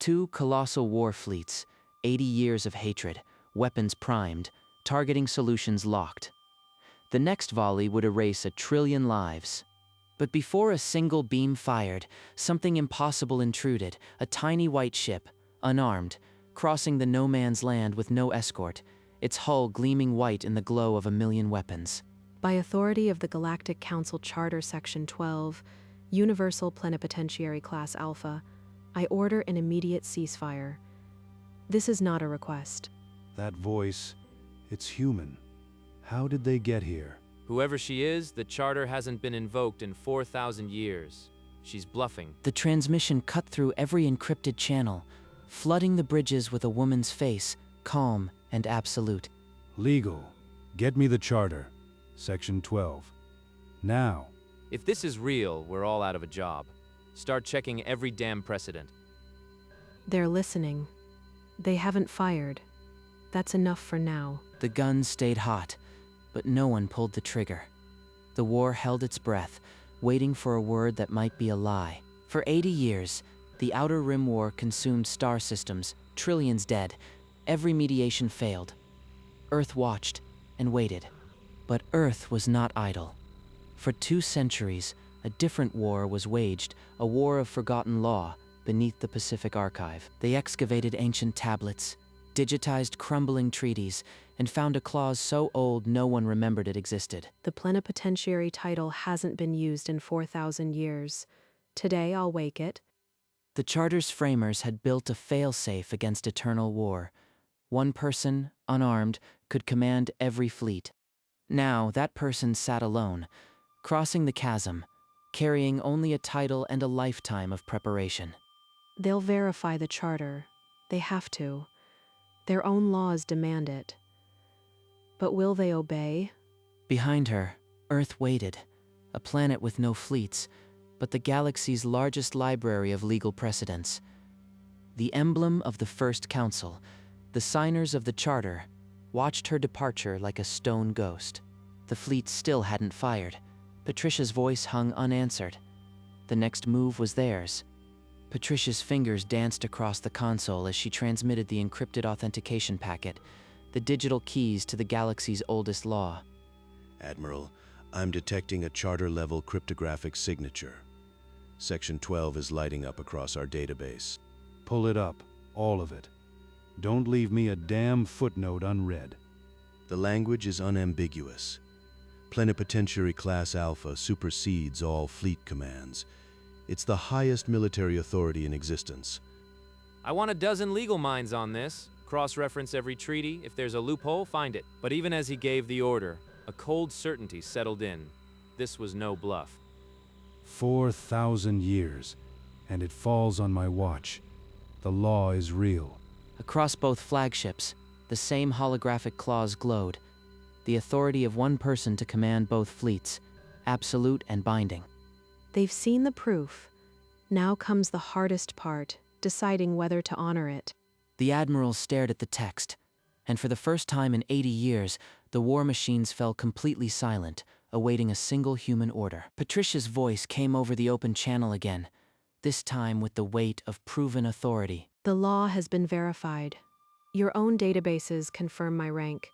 Two colossal war fleets, 80 years of hatred, weapons primed, targeting solutions locked. The next volley would erase 1 trillion lives. But before a single beam fired, something impossible intruded, a tiny white ship, unarmed, crossing the no-man's land with no escort, its hull gleaming white in the glow of 1,000,000 weapons. By authority of the Galactic Council Charter Section 12, Universal Plenipotentiary Class Alpha, I order an immediate ceasefire. This is not a request. That voice, it's human. How did they get here? Whoever she is, the charter hasn't been invoked in 4,000 years. She's bluffing. The transmission cut through every encrypted channel, flooding the bridges with a woman's face, calm and absolute. Legal. Get me the charter. Section 12. Now. If this is real, we're all out of a job. Start checking every damn precedent. They're listening. They haven't fired. That's enough for now. The guns stayed hot, but no one pulled the trigger. The war held its breath, waiting for a word that might be a lie. For 80 years, the Outer Rim War consumed star systems, trillions dead. Every mediation failed. Earth watched and waited. But Earth was not idle. For 2 centuries, a different war was waged, a war of forgotten law, beneath the Pacific Archive. They excavated ancient tablets, digitized crumbling treaties, and found a clause so old no one remembered it existed. The plenipotentiary title hasn't been used in 4,000 years. Today I'll wake it. The Charter's framers had built a fail-safe against eternal war. One person, unarmed, could command every fleet. Now that person sat alone, crossing the chasm, carrying only a title and a lifetime of preparation. They'll verify the charter. They have to. Their own laws demand it. But will they obey? Behind her, Earth waited, a planet with no fleets, but the galaxy's largest library of legal precedents. The emblem of the First Council, the signers of the Charter, watched her departure like a stone ghost. The fleet still hadn't fired. Patricia's voice hung unanswered. The next move was theirs. Patricia's fingers danced across the console as she transmitted the encrypted authentication packet, the digital keys to the galaxy's oldest law. Admiral, I'm detecting a charter-level cryptographic signature. Section 12 is lighting up across our database. Pull it up, all of it. Don't leave me a damn footnote unread. The language is unambiguous. Plenipotentiary Class Alpha supersedes all fleet commands. It's the highest military authority in existence. I want a dozen legal minds on this. Cross-reference every treaty. If there's a loophole, find it. But even as he gave the order, a cold certainty settled in. This was no bluff. 4,000 years, and it falls on my watch. The law is real. Across both flagships, the same holographic clause glowed. The authority of one person to command both fleets, absolute and binding. They've seen the proof. Now comes the hardest part, deciding whether to honor it. The Admiral stared at the text, and for the first time in 80 years, the war machines fell completely silent, awaiting a single human order. Patricia's voice came over the open channel again, this time with the weight of proven authority. The law has been verified. Your own databases confirm my rank.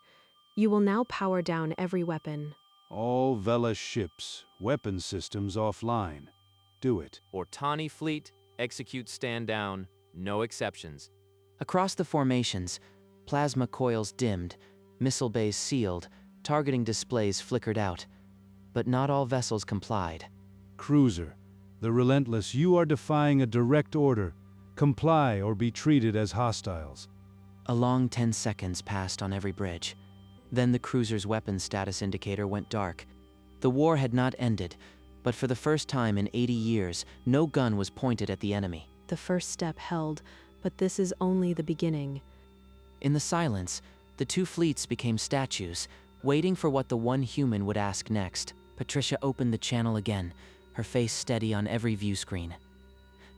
You will now power down every weapon. All Vela ships, weapon systems offline. Do it. Ortani fleet, execute stand down, no exceptions. Across the formations, plasma coils dimmed, missile bays sealed, targeting displays flickered out. But not all vessels complied. Cruiser, the Relentless, you are defying a direct order. Comply or be treated as hostiles. A long 10 seconds passed on every bridge. Then the cruiser's weapons status indicator went dark. The war had not ended, but for the first time in 80 years, no gun was pointed at the enemy. The first step held, but this is only the beginning. In the silence, the two fleets became statues, waiting for what the one human would ask next. Patricia opened the channel again, her face steady on every view screen.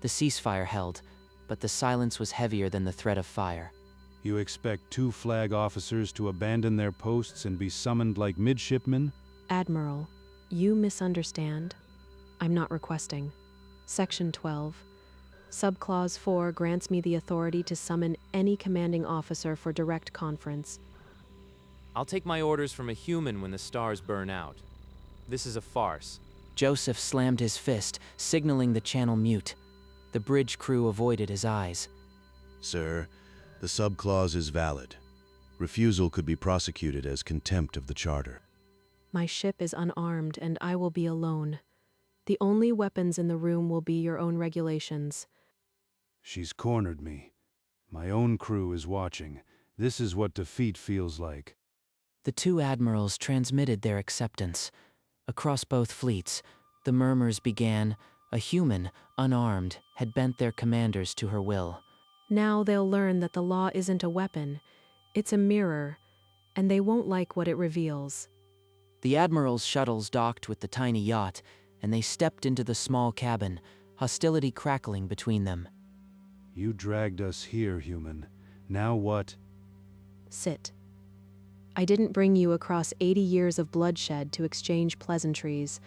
The ceasefire held, but the silence was heavier than the threat of fire. You expect 2 flag officers to abandon their posts and be summoned like midshipmen? Admiral, you misunderstand. I'm not requesting. Section 12. Subclause 4 grants me the authority to summon any commanding officer for direct conference. I'll take my orders from a human when the stars burn out. This is a farce. Joseph slammed his fist, signaling the channel mute. The bridge crew avoided his eyes. Sir, the subclause is valid. Refusal could be prosecuted as contempt of the charter. My ship is unarmed and I will be alone. The only weapons in the room will be your own regulations. She's cornered me. My own crew is watching. This is what defeat feels like. The two admirals transmitted their acceptance. Across both fleets, the murmurs began. A human, unarmed, had bent their commanders to her will. Now they'll learn that the law isn't a weapon. It's a mirror, and they won't like what it reveals. The admiral's shuttles docked with the tiny yacht, and they stepped into the small cabin, hostility crackling between them. You dragged us here, human. Now what? Sit. I didn't bring you across 80 years of bloodshed to exchange pleasantries.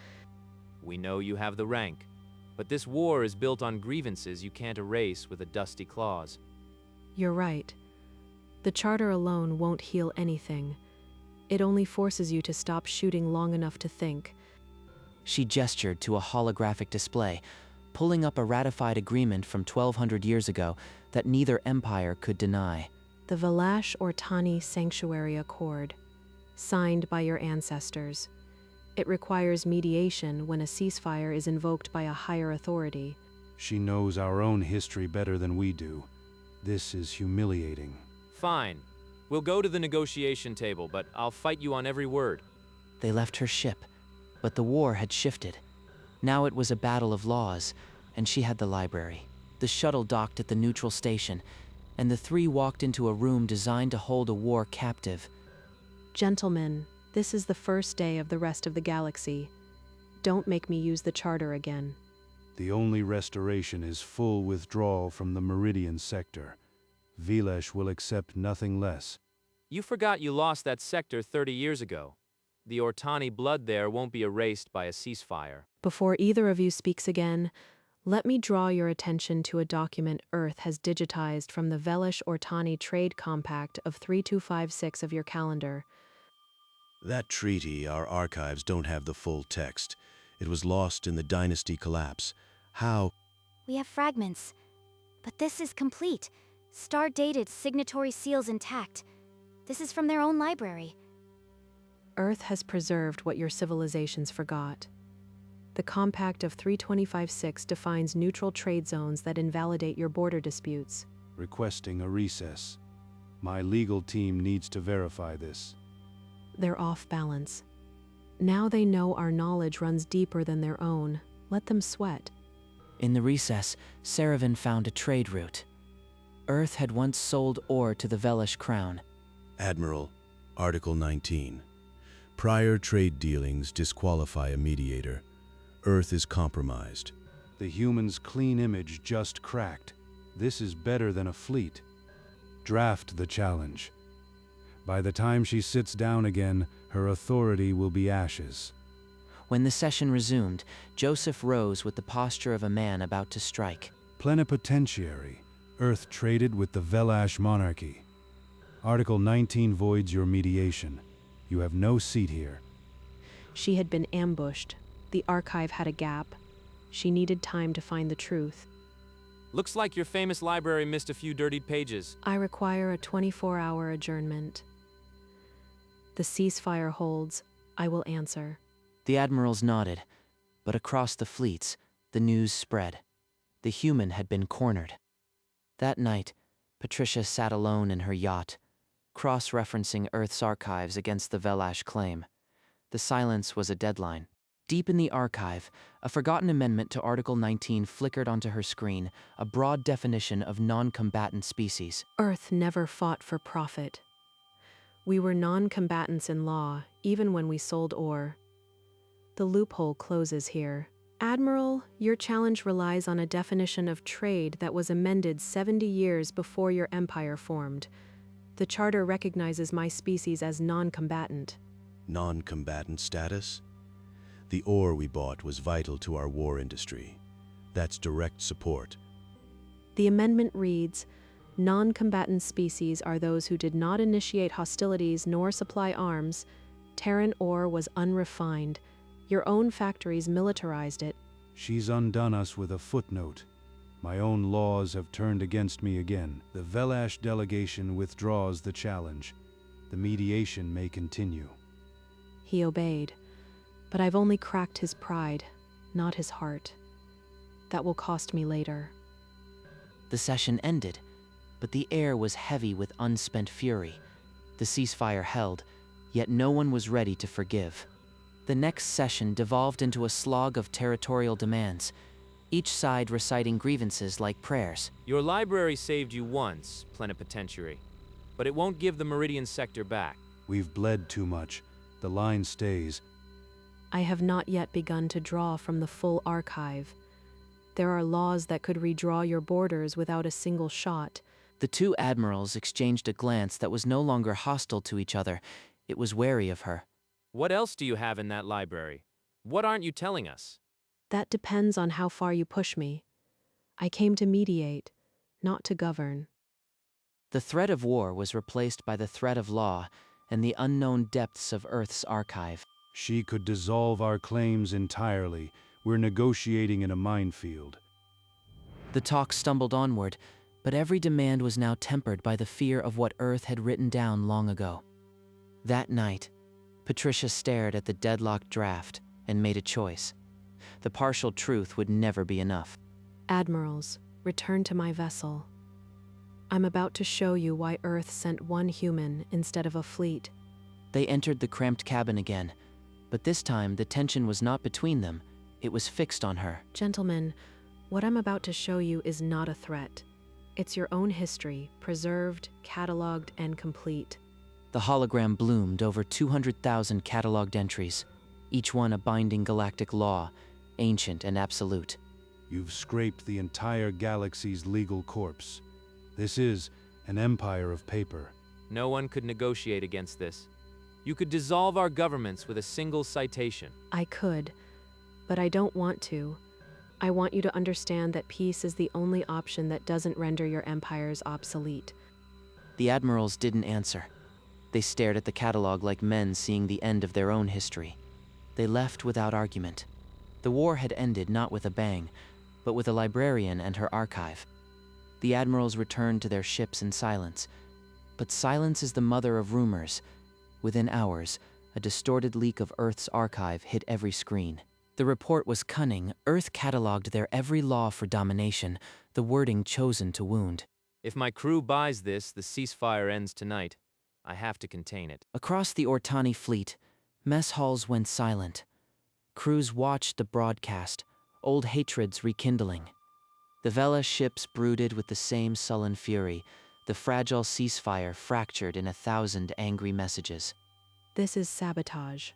We know you have the rank, but this war is built on grievances you can't erase with a dusty clause. You're right. The charter alone won't heal anything. It only forces you to stop shooting long enough to think. She gestured to a holographic display, pulling up a ratified agreement from 1200 years ago that neither empire could deny. The Velash-Ortani Sanctuary Accord, signed by your ancestors. It requires mediation when a ceasefire is invoked by a higher authority. She knows our own history better than we do. This is humiliating. Fine. We'll go to the negotiation table, but I'll fight you on every word. They left her ship, but the war had shifted. Now it was a battle of laws, and she had the library. The shuttle docked at the neutral station, and the three walked into a room designed to hold a war captive. Gentlemen, this is the first day of the rest of the galaxy. Don't make me use the charter again. The only restoration is full withdrawal from the Meridian sector. Vilesh will accept nothing less. You forgot you lost that sector 30 years ago. The Ortani blood there won't be erased by a ceasefire. Before either of you speaks again, let me draw your attention to a document Earth has digitized from the Velash-Ortani Trade Compact of 3256 of your calendar. That treaty, our archives don't have the full text. It was lost in the dynasty collapse. How? We have fragments, but this is complete. Star-dated signatory seals intact. This is from their own library. Earth has preserved what your civilizations forgot. The Compact of 3256 defines neutral trade zones that invalidate your border disputes. Requesting a recess. My legal team needs to verify this. They're off balance. Now they know our knowledge runs deeper than their own. Let them sweat. In the recess, Saravan found a trade route. Earth had once sold ore to the Velash crown. Admiral, Article 19. Prior trade dealings disqualify a mediator. Earth is compromised. The human's clean image just cracked. This is better than a fleet. Draft the challenge. By the time she sits down again, her authority will be ashes. When the session resumed, Joseph rose with the posture of a man about to strike. Plenipotentiary. Earth traded with the Velash monarchy. Article 19 voids your mediation. You have no seat here. She had been ambushed. The archive had a gap. She needed time to find the truth. Looks like your famous library missed a few dirtied pages. I require a 24-hour adjournment. The ceasefire holds. I will answer. The admirals nodded, but across the fleets, the news spread. The human had been cornered. That night, Patricia sat alone in her yacht, cross-referencing Earth's archives against the Velash claim. The silence was a deadline. Deep in the archive, a forgotten amendment to Article 19 flickered onto her screen, a broad definition of non-combatant species. Earth never fought for profit. We were non-combatants in law, even when we sold ore. The loophole closes here. Admiral, your challenge relies on a definition of trade that was amended 70 years before your empire formed. The charter recognizes my species as non-combatant. Non-combatant status? The ore we bought was vital to our war industry. That's direct support. The amendment reads, non-combatant species are those who did not initiate hostilities nor supply arms. Terran ore was unrefined. Your own factories militarized it. She's undone us with a footnote. My own laws have turned against me again. The Velash delegation withdraws the challenge. The mediation may continue. He obeyed, but I've only cracked his pride, not his heart. That will cost me later. The session ended, but the air was heavy with unspent fury. The ceasefire held, yet no one was ready to forgive. The next session devolved into a slog of territorial demands, each side reciting grievances like prayers. Your library saved you once, plenipotentiary, but it won't give the Meridian sector back. We've bled too much. The line stays. I have not yet begun to draw from the full archive. There are laws that could redraw your borders without a single shot. The two admirals exchanged a glance that was no longer hostile to each other. It was wary of her. What else do you have in that library? What aren't you telling us? That depends on how far you push me. I came to mediate, not to govern. The threat of war was replaced by the threat of law and the unknown depths of Earth's archive. She could dissolve our claims entirely. We're negotiating in a minefield. The talk stumbled onward, but every demand was now tempered by the fear of what Earth had written down long ago. That night, Patricia stared at the deadlocked draft and made a choice. The partial truth would never be enough. Admirals, return to my vessel. I'm about to show you why Earth sent one human instead of a fleet. They entered the cramped cabin again, but this time the tension was not between them. It was fixed on her. Gentlemen, what I'm about to show you is not a threat. It's your own history, preserved, cataloged, and complete. The hologram bloomed over 200,000 cataloged entries, each one a binding galactic law, ancient and absolute. You've scraped the entire galaxy's legal corpse. This is an empire of paper. No one could negotiate against this. You could dissolve our governments with a single citation. I could, but I don't want to. I want you to understand that peace is the only option that doesn't render your empires obsolete. The admirals didn't answer. They stared at the catalog like men seeing the end of their own history. They left without argument. The war had ended not with a bang, but with a librarian and her archive. The admirals returned to their ships in silence. But silence is the mother of rumors. Within hours, a distorted leak of Earth's archive hit every screen. The report was cunning. Earth cataloged their every law for domination, the wording chosen to wound. If my crew buys this, the ceasefire ends tonight. I have to contain it. Across the Ortani fleet, mess halls went silent. Crews watched the broadcast, old hatreds rekindling. The Vela ships brooded with the same sullen fury, the fragile ceasefire fractured in 1,000 angry messages. This is sabotage.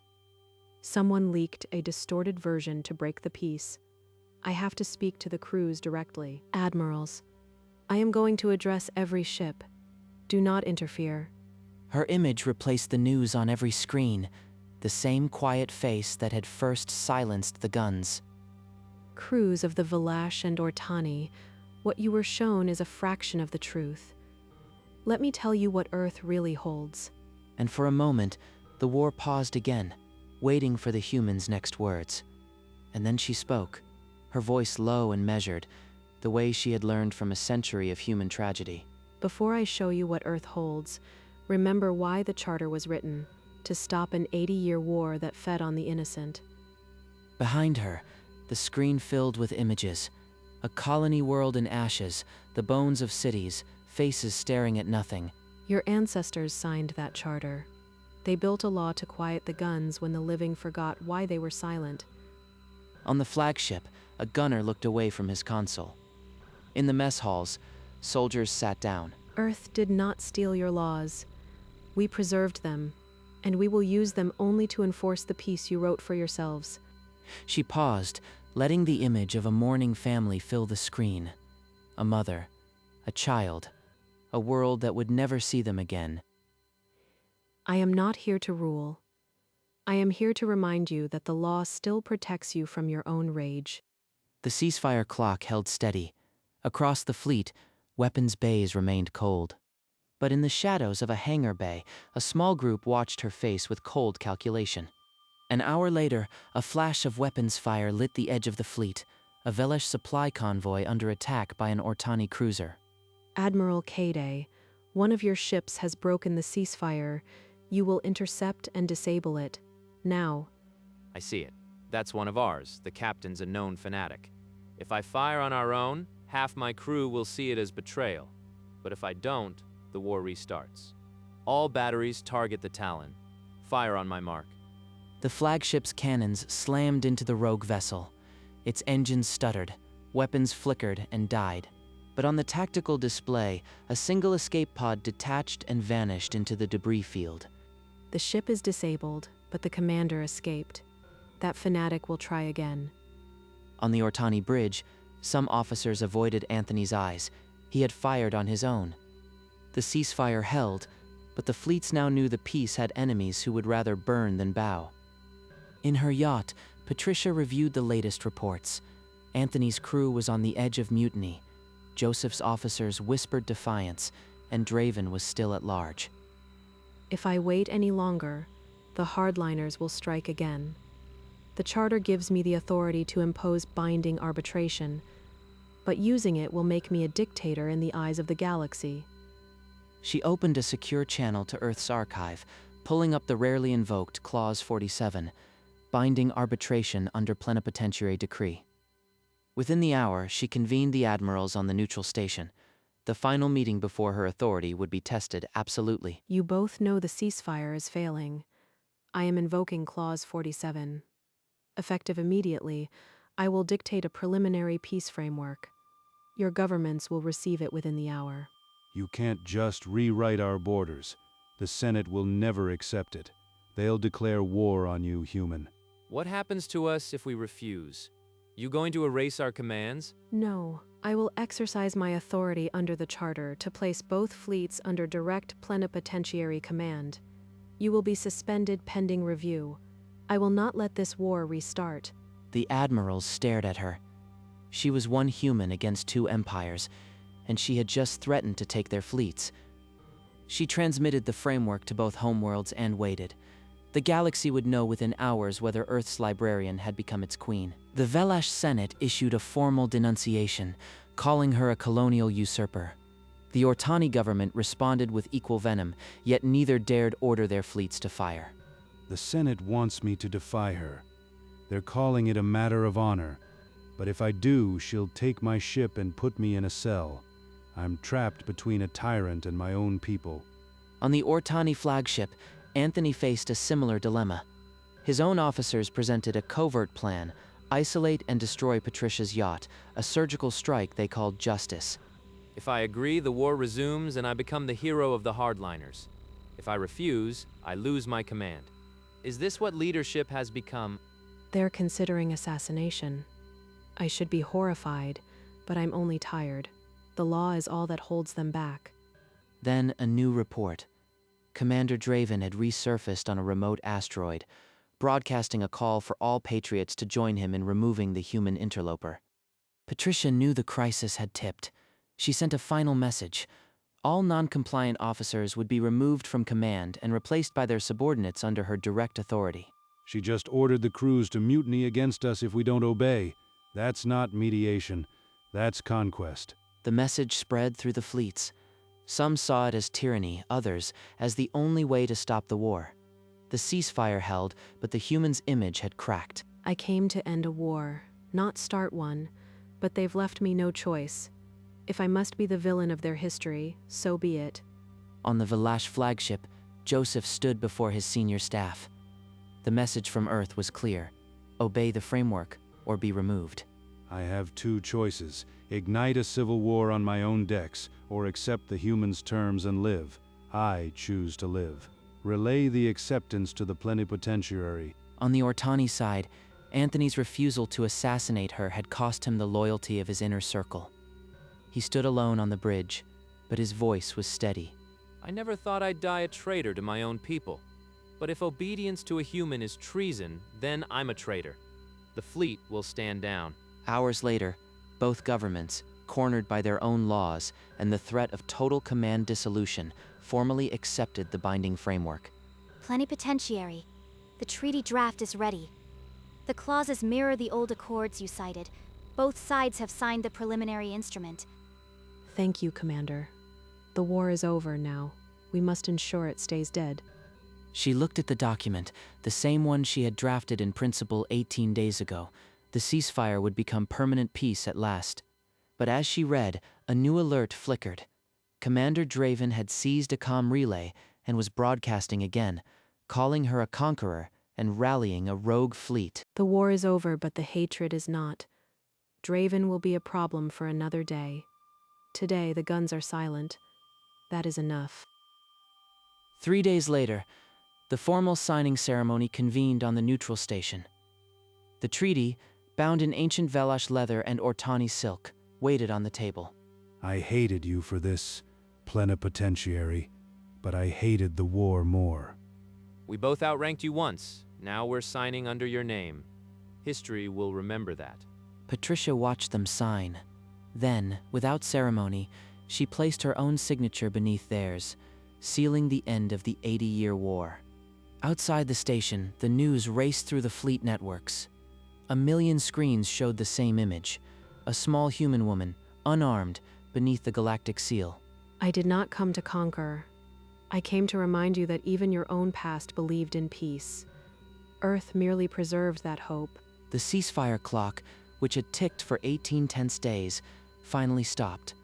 Someone leaked a distorted version to break the peace. I have to speak to the crews directly. Admirals, I am going to address every ship. Do not interfere. Her image replaced the news on every screen, the same quiet face that had first silenced the guns. Crews of the Velash and Ortani, what you were shown is a fraction of the truth. Let me tell you what Earth really holds. And for a moment, the war paused again, waiting for the humans' next words. And then she spoke, her voice low and measured, the way she had learned from a century of human tragedy. Before I show you what Earth holds, remember why the Charter was written, to stop an 80-year war that fed on the innocent. Behind her, the screen filled with images. A colony world in ashes, the bones of cities, faces staring at nothing. Your ancestors signed that charter. They built a law to quiet the guns when the living forgot why they were silent. On the flagship, a gunner looked away from his console. In the mess halls, soldiers sat down. Earth did not steal your laws. We preserved them, and we will use them only to enforce the peace you wrote for yourselves. She paused, letting the image of a mourning family fill the screen. A mother, a child, a world that would never see them again. I am not here to rule. I am here to remind you that the law still protects you from your own rage. The ceasefire clock held steady, Across the fleet, weapons bays remained cold. But in the shadows of a hangar bay, a small group watched her face with cold calculation. An hour later, a flash of weapons fire lit the edge of the fleet, a Velesh supply convoy under attack by an Ortani cruiser. Admiral Kade, one of your ships has broken the ceasefire. You will intercept and disable it. Now. I see it. That's one of ours. The captain's a known fanatic. If I fire on our own, half my crew will see it as betrayal. But if I don't, the war restarts. All batteries target the Talon. Fire on my mark. The flagship's cannons slammed into the rogue vessel. Its engines stuttered, weapons flickered and died. But on the tactical display, a single escape pod detached and vanished into the debris field. The ship is disabled, but the commander escaped. That fanatic will try again. On the Ortani bridge, some officers avoided Anthony's eyes. He had fired on his own. The ceasefire held, but the fleets now knew the peace had enemies who would rather burn than bow. In her yacht, Patricia reviewed the latest reports. Anthony's crew was on the edge of mutiny. Joseph's officers whispered defiance, and Draven was still at large. If I wait any longer, the hardliners will strike again. The charter gives me the authority to impose binding arbitration, but using it will make me a dictator in the eyes of the galaxy. She opened a secure channel to Earth's archive, pulling up the rarely invoked Clause 47, binding arbitration under plenipotentiary decree. Within the hour, she convened the admirals on the neutral station. The final meeting before her authority would be tested absolutely. You both know the ceasefire is failing. I am invoking Clause 47. Effective immediately, I will dictate a preliminary peace framework. Your governments will receive it within the hour. You can't just rewrite our borders. The Senate will never accept it. They'll declare war on you, human. What happens to us if we refuse? You going to erase our commands? No, I will exercise my authority under the charter to place both fleets under direct plenipotentiary command. You will be suspended pending review. I will not let this war restart. The admirals stared at her. She was one human against two empires, and she had just threatened to take their fleets. She transmitted the framework to both homeworlds and waited. The galaxy would know within hours whether Earth's librarian had become its queen. The Velash Senate issued a formal denunciation, calling her a colonial usurper. The Ortani government responded with equal venom, yet neither dared order their fleets to fire. The Senate wants me to defy her. They're calling it a matter of honor. But if I do, she'll take my ship and put me in a cell. I'm trapped between a tyrant and my own people. On the Ortani flagship, Anthony faced a similar dilemma. His own officers presented a covert plan: isolate and destroy Patricia's yacht, a surgical strike they called justice. If I agree, the war resumes and I become the hero of the hardliners. If I refuse, I lose my command. Is this what leadership has become? They're considering assassination. I should be horrified, but I'm only tired. The law is all that holds them back. Then a new report. Commander Draven had resurfaced on a remote asteroid, broadcasting a call for all Patriots to join him in removing the human interloper. Patricia knew the crisis had tipped. She sent a final message. All non-compliant officers would be removed from command and replaced by their subordinates under her direct authority. She just ordered the crews to mutiny against us if we don't obey. That's not mediation. That's conquest. The message spread through the fleets. Some saw it as tyranny, others as the only way to stop the war. The ceasefire held, but the human's image had cracked. I came to end a war, not start one, but they've left me no choice. If I must be the villain of their history, so be it. On the Velash flagship, Joseph stood before his senior staff. The message from Earth was clear: obey the framework or be removed. I have two choices: ignite a civil war on my own decks, or accept the humans' terms and live. I choose to live. Relay the acceptance to the plenipotentiary. On the Ortani side, Anthony's refusal to assassinate her had cost him the loyalty of his inner circle. He stood alone on the bridge, but his voice was steady. I never thought I'd die a traitor to my own people. But if obedience to a human is treason, then I'm a traitor. The fleet will stand down. Hours later, both governments, cornered by their own laws and the threat of total command dissolution, formally accepted the binding framework. Plenipotentiary, the treaty draft is ready. The clauses mirror the old accords you cited. Both sides have signed the preliminary instrument. Thank you, Commander. The war is over now. We must ensure it stays dead. She looked at the document, the same one she had drafted in principle 18 days ago. The ceasefire would become permanent peace at last. But as she read, a new alert flickered. Commander Draven had seized a comm relay and was broadcasting again, calling her a conqueror and rallying a rogue fleet. The war is over, but the hatred is not. Draven will be a problem for another day. Today, the guns are silent. That is enough. 3 days later, the formal signing ceremony convened on the neutral station. The treaty, bound in ancient Velash leather and Ortani silk, waited on the table. I hated you for this, plenipotentiary, but I hated the war more. We both outranked you once. Now we're signing under your name. History will remember that. Patricia watched them sign. Then, without ceremony, she placed her own signature beneath theirs, sealing the end of the 80-year war. Outside the station, the news raced through the fleet networks. 1 million screens showed the same image, a small human woman, unarmed, beneath the galactic seal. I did not come to conquer. I came to remind you that even your own past believed in peace. Earth merely preserved that hope. The ceasefire clock, which had ticked for 18 tense days, finally stopped.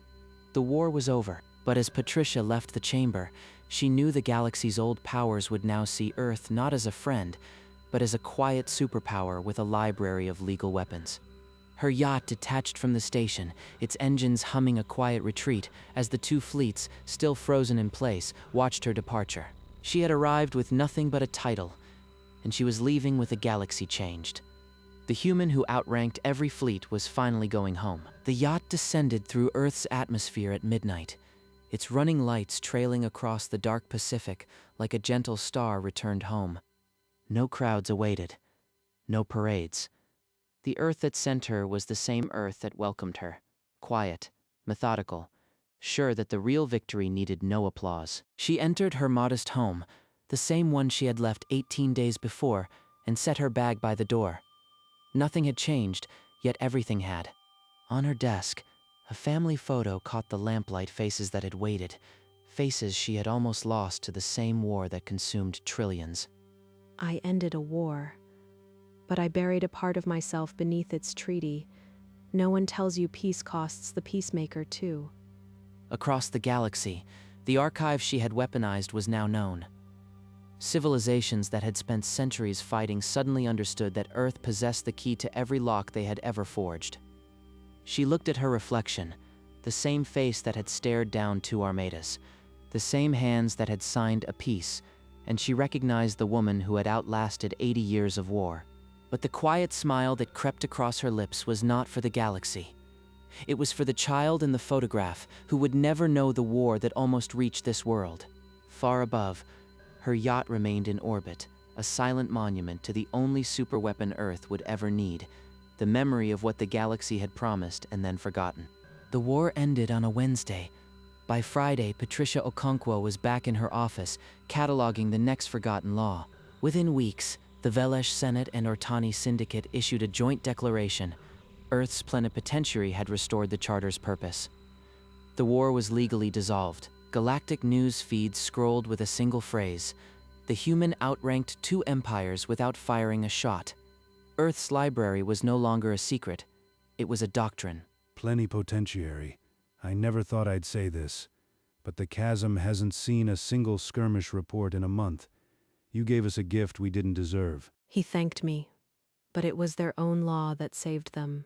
The war was over, but as Patricia left the chamber, she knew the galaxy's old powers would now see Earth not as a friend, but as a quiet superpower with a library of legal weapons. Her yacht detached from the station, its engines humming a quiet retreat as the two fleets, still frozen in place, watched her departure. She had arrived with nothing but a title, and she was leaving with a galaxy changed. The human who outranked every fleet was finally going home. The yacht descended through Earth's atmosphere at midnight, its running lights trailing across the dark Pacific like a gentle star returned home. No crowds awaited, no parades. The Earth that sent her was the same Earth that welcomed her, quiet, methodical, sure that the real victory needed no applause. She entered her modest home, the same one she had left 18 days before, and set her bag by the door. Nothing had changed, yet everything had. On her desk, a family photo caught the lamplight faces that had waited, faces she had almost lost to the same war that consumed trillions. I ended a war, but I buried a part of myself beneath its treaty. No one tells you peace costs the peacemaker too. Across the galaxy, the archive she had weaponized was now known. Civilizations that had spent centuries fighting suddenly understood that Earth possessed the key to every lock they had ever forged. She looked at her reflection, the same face that had stared down 2 armadas, the same hands that had signed a peace, and she recognized the woman who had outlasted 80 years of war. But the quiet smile that crept across her lips was not for the galaxy. It was for the child in the photograph who would never know the war that almost reached this world. Far above, her yacht remained in orbit, a silent monument to the only superweapon Earth would ever need, the memory of what the galaxy had promised and then forgotten. The war ended on a Wednesday. By Friday, Patricia Okonkwo was back in her office, cataloging the next forgotten law. Within weeks, the Velesh Senate and Ortani Syndicate issued a joint declaration. Earth's plenipotentiary had restored the Charter's purpose. The war was legally dissolved. Galactic news feeds scrolled with a single phrase: the human outranked 2 empires without firing a shot. Earth's library was no longer a secret. It was a doctrine. Plenipotentiary. I never thought I'd say this, but the chasm hasn't seen a single skirmish report in a month. You gave us a gift we didn't deserve. He thanked me, but it was their own law that saved them.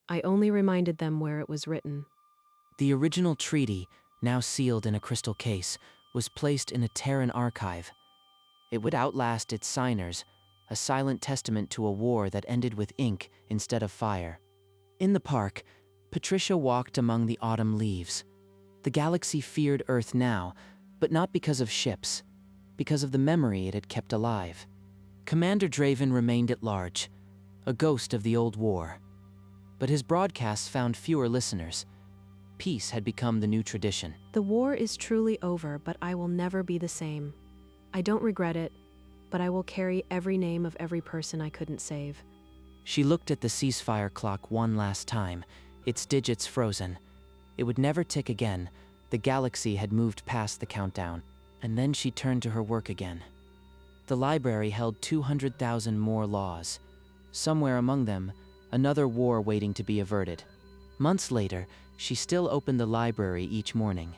I only reminded them where it was written. The original treaty, now sealed in a crystal case, was placed in a Terran archive. It would outlast its signers, a silent testament to a war that ended with ink instead of fire. In the park, Patricia walked among the autumn leaves. The galaxy feared Earth now, but not because of ships, because of the memory it had kept alive. Commander Draven remained at large, a ghost of the old war. But his broadcasts found fewer listeners. Peace had become the new tradition. The war is truly over, but I will never be the same. I don't regret it, but I will carry every name of every person I couldn't save. She looked at the ceasefire clock one last time, its digits frozen. It would never tick again. The galaxy had moved past the countdown. And then she turned to her work again. The library held 200,000 more laws. Somewhere among them, another war waiting to be averted. Months later, she still opened the library each morning.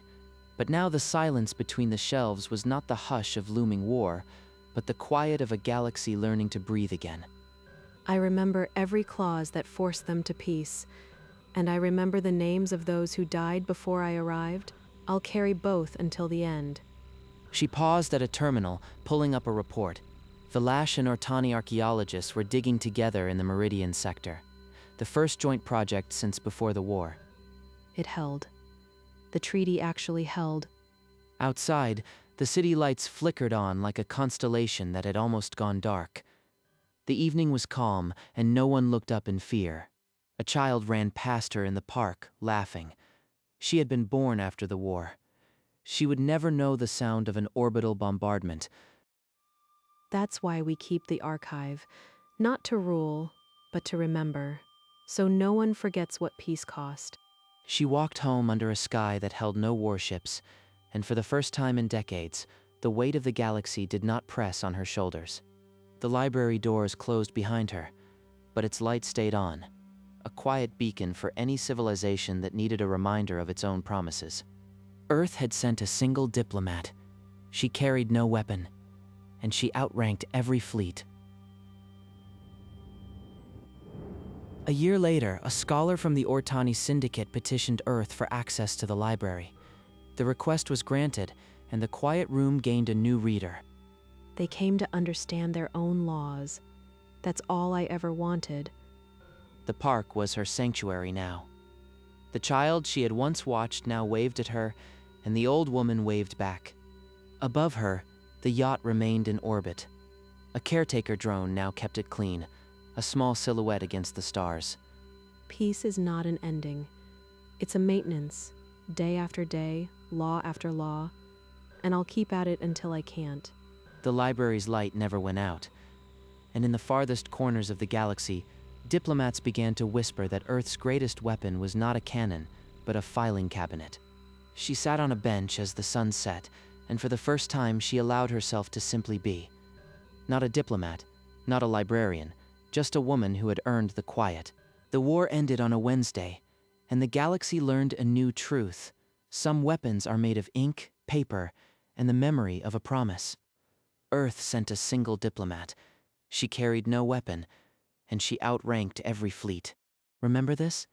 But now the silence between the shelves was not the hush of looming war, but the quiet of a galaxy learning to breathe again. I remember every clause that forced them to peace, and I remember the names of those who died before I arrived. I'll carry both until the end. She paused at a terminal, pulling up a report. Valash and Ortani archaeologists were digging together in the Meridian sector, the first joint project since before the war. It held. The treaty actually held. Outside, the city lights flickered on like a constellation that had almost gone dark. The evening was calm, and no one looked up in fear. A child ran past her in the park, laughing. She had been born after the war. She would never know the sound of an orbital bombardment. That's why we keep the archive, not to rule, but to remember, so no one forgets what peace cost. She walked home under a sky that held no warships, and for the first time in decades, the weight of the galaxy did not press on her shoulders. The library doors closed behind her, but its light stayed on, a quiet beacon for any civilization that needed a reminder of its own promises. Earth had sent a single diplomat. She carried no weapon, and she outranked every fleet. A year later, a scholar from the Ortani Syndicate petitioned Earth for access to the library. The request was granted, and the quiet room gained a new reader. They came to understand their own laws. That's all I ever wanted. The park was her sanctuary now. The child she had once watched now waved at her, and the old woman waved back. Above her, the yacht remained in orbit. A caretaker drone now kept it clean, a small silhouette against the stars. Peace is not an ending. It's a maintenance, day after day, law after law, and I'll keep at it until I can't. The library's light never went out, and in the farthest corners of the galaxy, diplomats began to whisper that Earth's greatest weapon was not a cannon, but a filing cabinet. She sat on a bench as the sun set, and for the first time she allowed herself to simply be. Not a diplomat, not a librarian, just a woman who had earned the quiet. The war ended on a Wednesday, and the galaxy learned a new truth. Some weapons are made of ink, paper, and the memory of a promise. Earth sent a single diplomat. She carried no weapon, and she outranked every fleet. Remember this?